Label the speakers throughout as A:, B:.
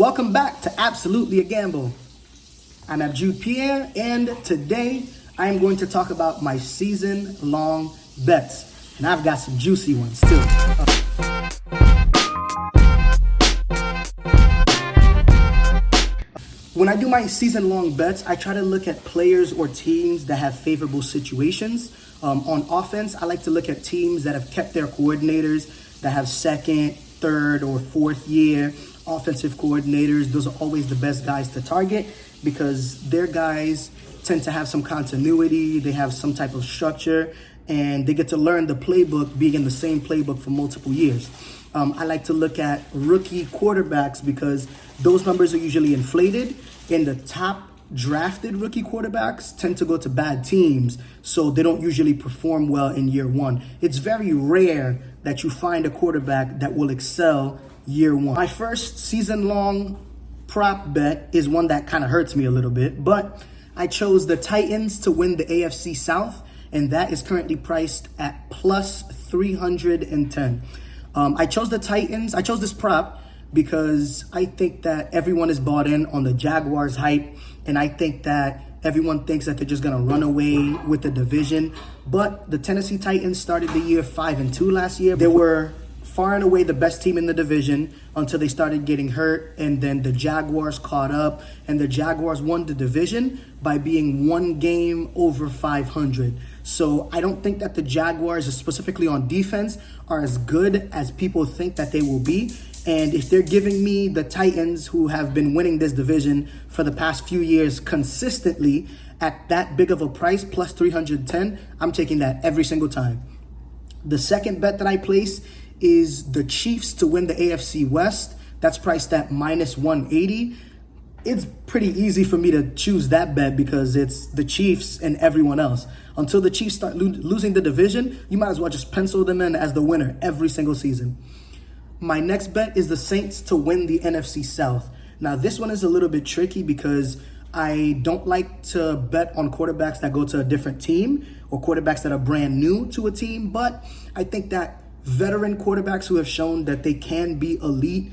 A: Welcome back to Absolutely a Gamble. I'm Abjude Pierre, and today I am going to talk about my season-long bets. And I've got some juicy ones too. When I do my season-long bets, I try to look at players or teams that have favorable situations. On offense, I like to look at teams that have kept their coordinators, that have second, third, or fourth year offensive coordinators. Those are always the best guys to target because their guys tend to have some continuity, they have some type of structure, and they get to learn the playbook being in the same playbook for multiple years. I like to look at rookie quarterbacks because those numbers are usually inflated, and the top drafted rookie quarterbacks tend to go to bad teams, so they don't usually perform well in year one. It's very rare that you find a quarterback that will excel year one. My first season-long prop bet is one that kind of hurts me a little bit, but I chose the Titans to win the AFC South, and that is currently priced at plus 310. I chose the Titans. I chose this prop because I think that everyone is bought in on the Jaguars hype, and I think that everyone thinks that they're just going to run away with the division. But the Tennessee Titans started the year 5-2 last year. They were far and away the best team in the division until they started getting hurt, and then the Jaguars caught up, and the Jaguars won the division by being one game over 500. So I don't think that the Jaguars, specifically on defense, are as good as people think that they will be. And if they're giving me the Titans, who have been winning this division for the past few years consistently, at that big of a price, plus 310, I'm taking that every single time. The second bet that I place is the Chiefs to win the AFC West. That's priced at minus 180. It's pretty easy for me to choose that bet because it's the Chiefs and everyone else. Until the Chiefs start losing the division, you might as well just pencil them in as the winner every single season. My next bet is the Saints to win the NFC South. Now, this one is a little bit tricky because I don't like to bet on quarterbacks that go to a different team or quarterbacks that are brand new to a team, but I think that veteran quarterbacks who have shown that they can be elite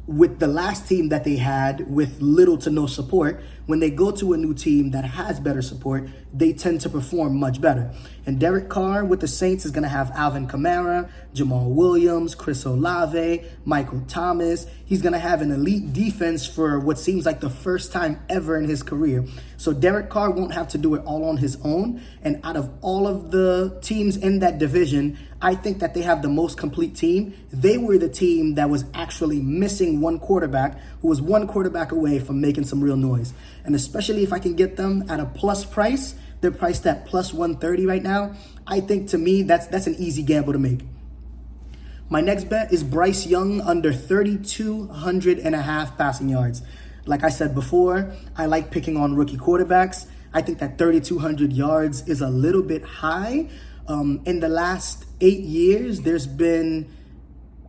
A: with the last team that they had with little to no support, when they go to a new team that has better support, they tend to perform much better. And Derek Carr with the Saints is going to have Alvin Kamara, Jamal Williams, Chris Olave, Michael Thomas. He's going to have an elite defense for what seems like the first time ever in his career. So Derek Carr won't have to do it all on his own. And out of all of the teams in that division, I think that they have the most complete team. They were the team that was actually missing one quarterback, who was one quarterback away from making some real noise. And especially if I can get them at a plus price, they're priced at plus 130 right now. I think, to me, that's an easy gamble to make. My next bet is Bryce Young under 3,200 and a half passing yards. Like I said before, I like picking on rookie quarterbacks. I think that 3,200 yards is a little bit high. In the last 8 years, there's been,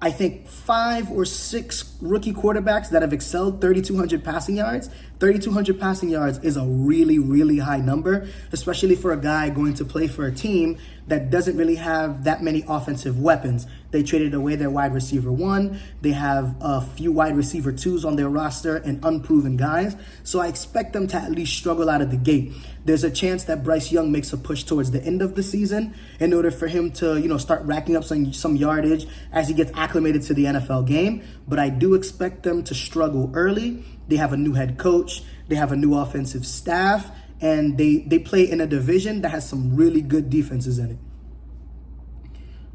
A: I think, 5 or 6 rookie quarterbacks that have excelled 3,200 passing yards. 3,200 passing yards is a really, really high number, especially for a guy going to play for a team that doesn't really have that many offensive weapons. They traded away their wide receiver 1. They have a few wide receiver 2s on their roster and unproven guys. So I expect them to at least struggle out of the gate. There's a chance that Bryce Young makes a push towards the end of the season in order for him to, start racking up some yardage as he gets acclimated to the NFL game. But I do expect them to struggle early. They have a new head coach. They have a new offensive staff. And they play in a division that has some really good defenses in it.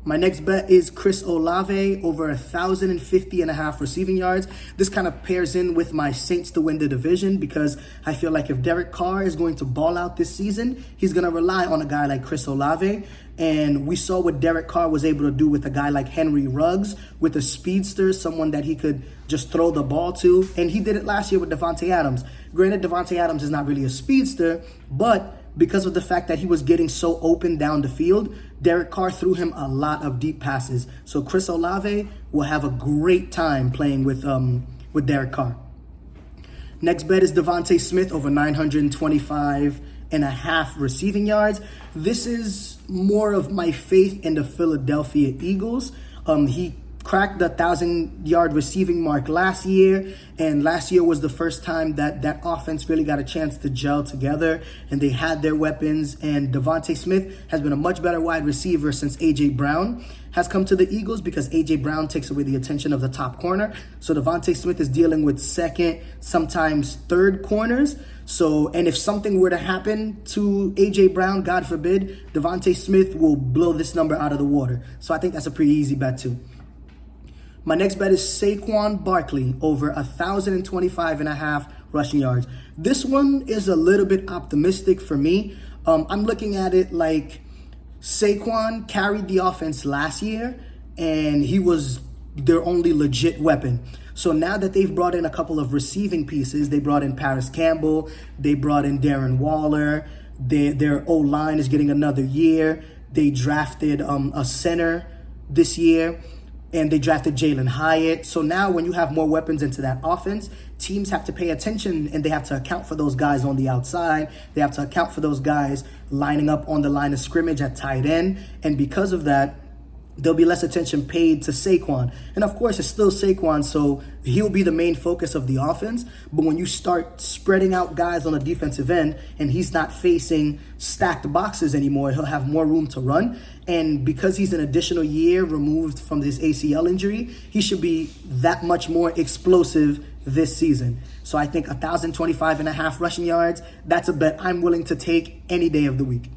A: My next bet is Chris Olave over 1,050 and a half receiving yards. This kind of pairs in with my Saints to win the division because I feel like if Derek Carr is going to ball out this season, he's going to rely on a guy like Chris Olave. And we saw what Derek Carr was able to do with a guy like Henry Ruggs, with a speedster, someone that he could just throw the ball to. And he did it last year with Davante Adams. Granted, Davante Adams is not really a speedster, but because of the fact that he was getting so open down the field, Derek Carr threw him a lot of deep passes. So Chris Olave will have a great time playing with Derek Carr. Next bet is Devontae Smith over 925 and a half receiving yards. This is more of my faith in the Philadelphia Eagles. He cracked the 1,000-yard receiving mark last year, and last year was the first time that that offense really got a chance to gel together, and they had their weapons, and Devontae Smith has been a much better wide receiver since A.J. Brown has come to the Eagles, because A.J. Brown takes away the attention of the top corner. So Devontae Smith is dealing with second, sometimes third corners. So, and if something were to happen to A.J. Brown, God forbid, Devontae Smith will blow this number out of the water. So I think that's a pretty easy bet too. My next bet is Saquon Barkley over 1,025.5 rushing yards. This one is a little bit optimistic for me. I'm looking at it like Saquon carried the offense last year, and he was their only legit weapon. So now that they've brought in a couple of receiving pieces, they brought in Paris Campbell, they brought in Darren Waller, their O-line is getting another year. They drafted a center this year, and they drafted Jalen Hyatt. So now when you have more weapons into that offense, teams have to pay attention, and they have to account for those guys on the outside. They have to account for those guys lining up on the line of scrimmage at tight end. And because of that, there'll be less attention paid to Saquon. And of course, it's still Saquon, so he'll be the main focus of the offense. But when you start spreading out guys on the defensive end, and he's not facing stacked boxes anymore, he'll have more room to run. And because he's an additional year removed from this ACL injury, he should be that much more explosive this season. So I think 1,025.5 rushing yards, that's a bet I'm willing to take any day of the week.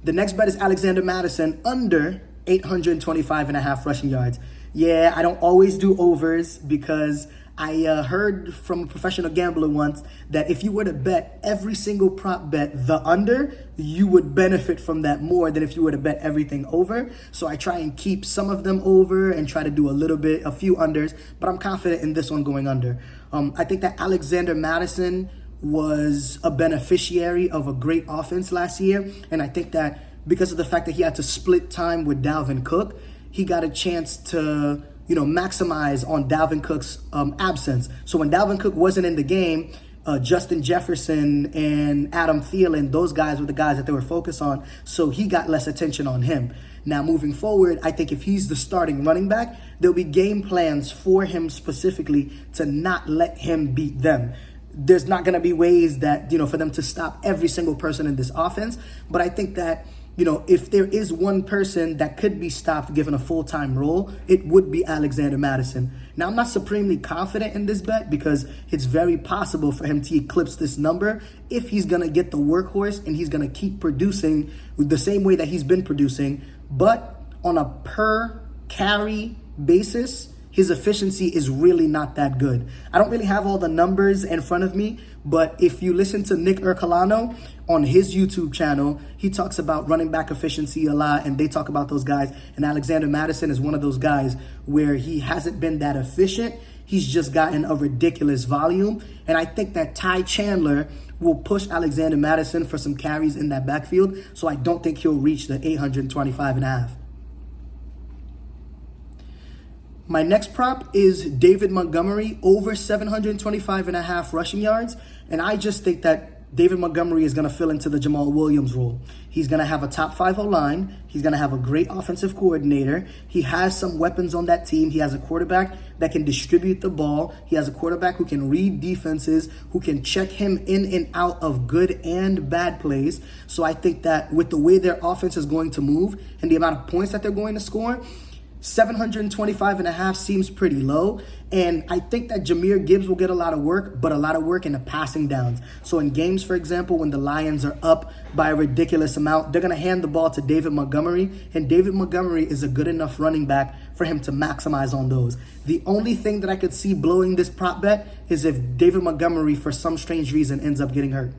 A: The next bet is Alexander Mattison under 825.5 rushing yards. Yeah, I don't always do overs, because I heard from a professional gambler once that if you were to bet every single prop bet the under, you would benefit from that more than if you were to bet everything over. So I try and keep some of them over and try to do a few unders, but I'm confident in this one going under. I think that Alexander Mattison was a beneficiary of a great offense last year, and I think that because of the fact that he had to split time with Dalvin Cook, he got a chance to maximize on Dalvin Cook's absence. So when Dalvin Cook wasn't in the game, Justin Jefferson and Adam Thielen, those guys were the guys that they were focused on, so he got less attention on him. Now, moving forward, I think if he's the starting running back, there'll be game plans for him specifically to not let him beat them. There's not going to be ways that, for them to stop every single person in this offense, but I think that if there is one person that could be stopped given a full-time role, it would be Alexander Mattison. Now, I'm not supremely confident in this bet, because it's very possible for him to eclipse this number if he's going to get the workhorse and he's going to keep producing the same way that he's been producing. But on a per carry basis, his efficiency is really not that good. I don't really have all the numbers in front of me, but if you listen to Nick Ercolano on his YouTube channel, he talks about running back efficiency a lot, and they talk about those guys. And Alexander Mattison is one of those guys where he hasn't been that efficient. He's just gotten a ridiculous volume. And I think that Ty Chandler will push Alexander Mattison for some carries in that backfield. So I don't think he'll reach the 825.5. My next prop is David Montgomery over 725.5 rushing yards. And I just think that David Montgomery is going to fill into the Jamal Williams role. He's going to have a top 5 O-line. He's going to have a great offensive coordinator. He has some weapons on that team. He has a quarterback that can distribute the ball. He has a quarterback who can read defenses, who can check him in and out of good and bad plays. So I think that with the way their offense is going to move and the amount of points that they're going to score, 725.5 seems pretty low. And I think that Jahmyr Gibbs will get a lot of work, but a lot of work in the passing downs. So in games, for example, when the Lions are up by a ridiculous amount, they're going to hand the ball to David Montgomery. And David Montgomery is a good enough running back for him to maximize on those. The only thing that I could see blowing this prop bet is if David Montgomery, for some strange reason, ends up getting hurt.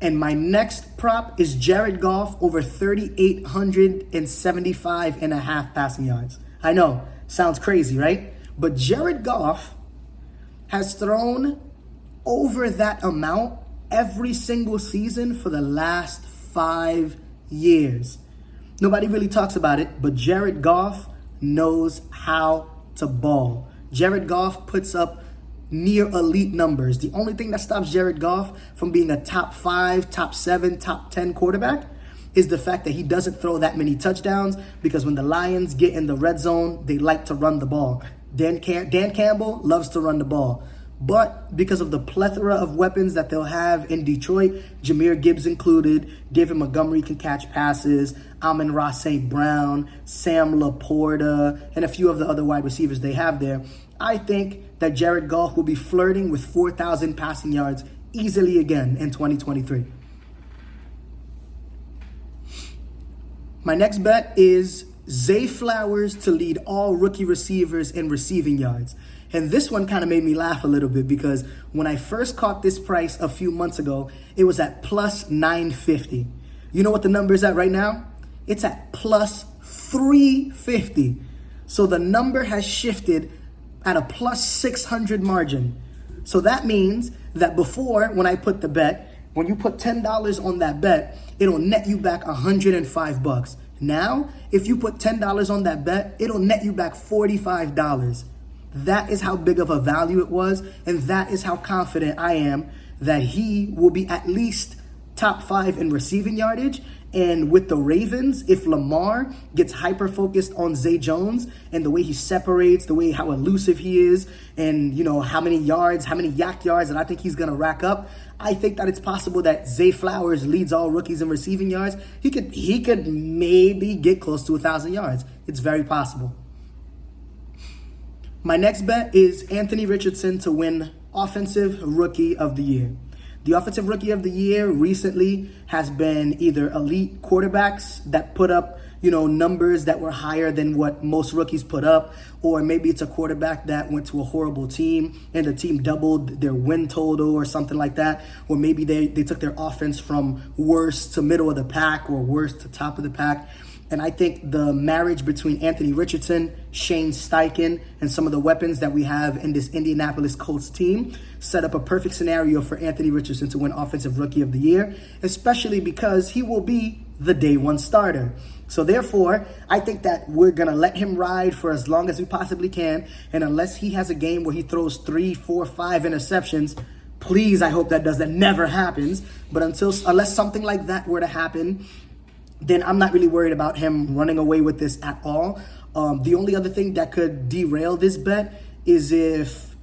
A: And my next prop is Jared Goff over 3,875.5 passing yards. I know, sounds crazy, right? But Jared Goff has thrown over that amount every single season for the last 5 years. Nobody really talks about it, but Jared Goff knows how to ball. Jared Goff puts up near elite numbers. The only thing that stops Jared Goff from being a top 5, top 7, top 10 quarterback is the fact that he doesn't throw that many touchdowns, because when the Lions get in the red zone, they like to run the ball. Dan Campbell loves to run the ball. But because of the plethora of weapons that they'll have in Detroit, Jahmyr Gibbs included, David Montgomery can catch passes, Amon-Ra St. Brown, Sam Laporta, and a few of the other wide receivers they have there, I think that Jared Goff will be flirting with 4,000 passing yards easily again in 2023. My next bet is Zay Flowers to lead all rookie receivers in receiving yards. And this one kind of made me laugh a little bit, because when I first caught this price a few months ago, it was at plus 950. You know what the number is at right now? It's at plus 350. So the number has shifted at a plus 600 margin. So that means that before, when I put the bet, when you put $10 on that bet, it'll net you back $105. Now, if you put $10 on that bet, it'll net you back $45. That is how big of a value it was, and that is how confident I am that he will be at least top 5 in receiving yardage. And with the Ravens, if Lamar gets hyper-focused on Zay Jones and the way he separates, how elusive he is, and how many yak yards that I think he's going to rack up, I think that it's possible that Zay Flowers leads all rookies in receiving yards. He could maybe get close to 1,000 yards. It's very possible. My next bet is Anthony Richardson to win Offensive Rookie of the Year. The Offensive Rookie of the Year recently has been either elite quarterbacks that put up, numbers that were higher than what most rookies put up, or maybe it's a quarterback that went to a horrible team and the team doubled their win total or something like that, or maybe they took their offense from worst to middle of the pack or worst to top of the pack. And I think the marriage between Anthony Richardson, Shane Steichen, and some of the weapons that we have in this Indianapolis Colts team set up a perfect scenario for Anthony Richardson to win Offensive Rookie of the Year, especially because he will be the day one starter. So therefore, I think that we're going to let him ride for as long as we possibly can. And unless he has a game where he throws 3, 4, 5 interceptions, please, I hope that never happens. But unless something like that were to happen, then I'm not really worried about him running away with this at all. The only other thing that could derail this bet is if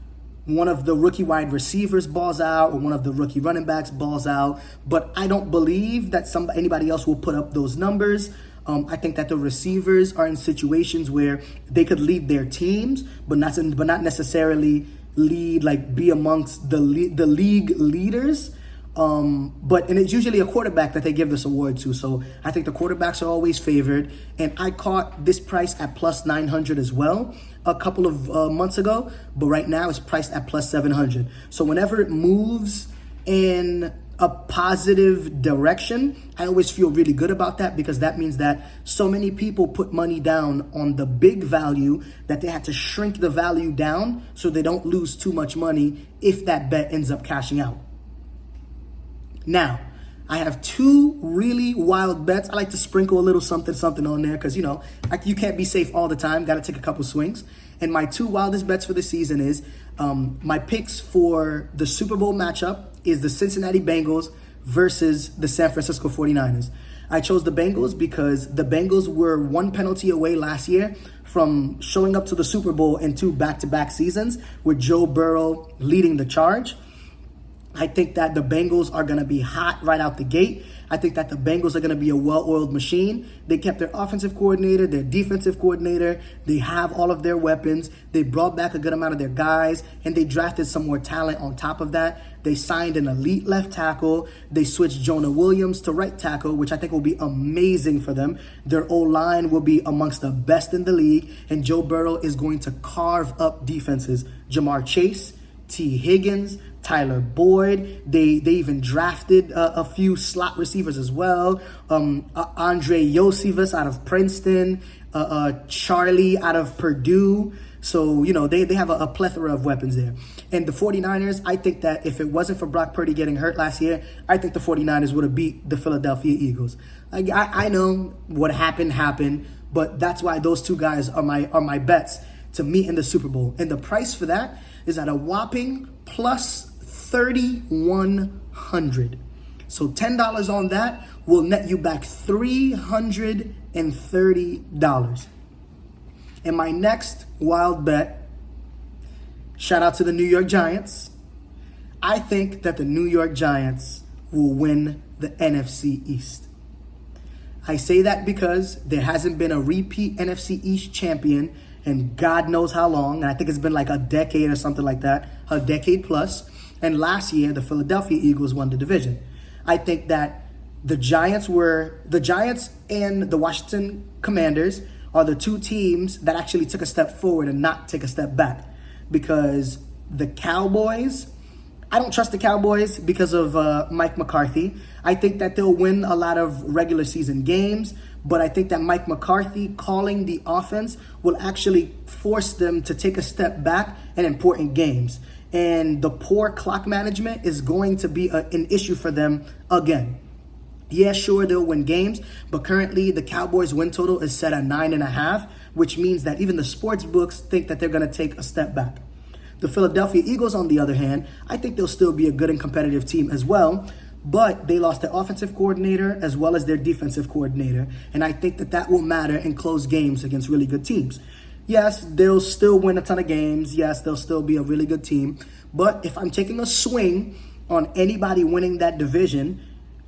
A: one of the rookie wide receivers balls out or one of the rookie running backs balls out. But I don't believe that anybody else will put up those numbers. I think that the receivers are in situations where they could lead their teams, but not necessarily be amongst the league leaders. And it's usually a quarterback that they give this award to. So I think the quarterbacks are always favored. And I caught this price at plus 900 as well a couple of months ago. But right now it's priced at plus 700. So whenever it moves in a positive direction, I always feel really good about that, because that means that so many people put money down on the big value that they had to shrink the value down so they don't lose too much money if that bet ends up cashing out. Now, I have 2 really wild bets. I like to sprinkle a little something on there because, you can't be safe all the time. Got to take a couple swings. And my 2 wildest bets for the season is my picks for the Super Bowl matchup is the Cincinnati Bengals versus the San Francisco 49ers. I chose the Bengals because the Bengals were 1 penalty away last year from showing up to the Super Bowl in 2 back-to-back seasons with Joe Burrow leading the charge. I think that the Bengals are going to be hot right out the gate. I think that the Bengals are going to be a well-oiled machine. They kept their offensive coordinator, their defensive coordinator. They have all of their weapons. They brought back a good amount of their guys, and they drafted some more talent on top of that. They signed an elite left tackle. They switched Jonah Williams to right tackle, which I think will be amazing for them. Their O-line will be amongst the best in the league, and Joe Burrow is going to carve up defenses. Jamar Chase, T. Higgins, Tyler Boyd. They even drafted a few slot receivers as well. Andre Yosivas out of Princeton, Charlie out of Purdue. So, they have a plethora of weapons there. And the 49ers, I think that if it wasn't for Brock Purdy getting hurt last year, I think the 49ers would have beat the Philadelphia Eagles. I know what happened, but that's why those 2 guys are my bets to meet in the Super Bowl. And the price for that is at a whopping plus 3,100. So $10 on that will net you back $330. And my next wild bet, shout out to the New York Giants. I think that the New York Giants will win the NFC East. I say that because there hasn't been a repeat NFC East champion in God knows how long. And I think it's been like a decade or something like that, a decade plus. And last year, the Philadelphia Eagles won the division. I think that the Giants and the Washington Commanders are the two teams that actually took a step forward and not take a step back. Because the Cowboys, I don't trust the Cowboys because of Mike McCarthy. I think that they'll win a lot of regular season games, but I think that Mike McCarthy calling the offense will actually force them to take a step back in important games. And the poor clock management is going to be an issue for them again. Yeah, sure, they'll win games, but currently the Cowboys win total is set at 9.5, which means that even the sports books think that they're going to take a step back. The Philadelphia Eagles, on the other hand, I think they'll still be a good and competitive team as well, but they lost their offensive coordinator as well as their defensive coordinator, and I think that that will matter in close games against really good teams. Yes, they'll still win a ton of games. Yes, they'll still be a really good team, but if I'm taking a swing on anybody winning that division,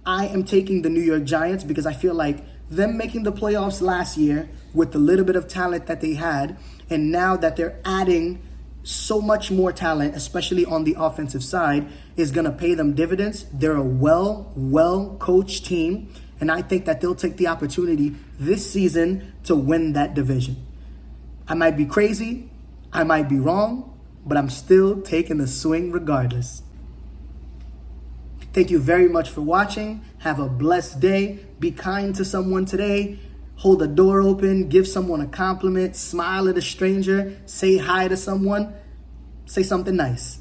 A: I am taking the New York Giants because I feel like them making the playoffs last year with the little bit of talent that they had, and now that they're adding so much more talent, especially on the offensive side, is going to pay them dividends. They're a well-coached team, and I think that they'll take the opportunity this season to win that division. I might be crazy, I might be wrong, but I'm still taking the swing regardless. Thank you very much for watching. Have a blessed day. Be kind to someone today. Hold the door open. Give someone a compliment. Smile at a stranger. Say hi to someone. Say something nice.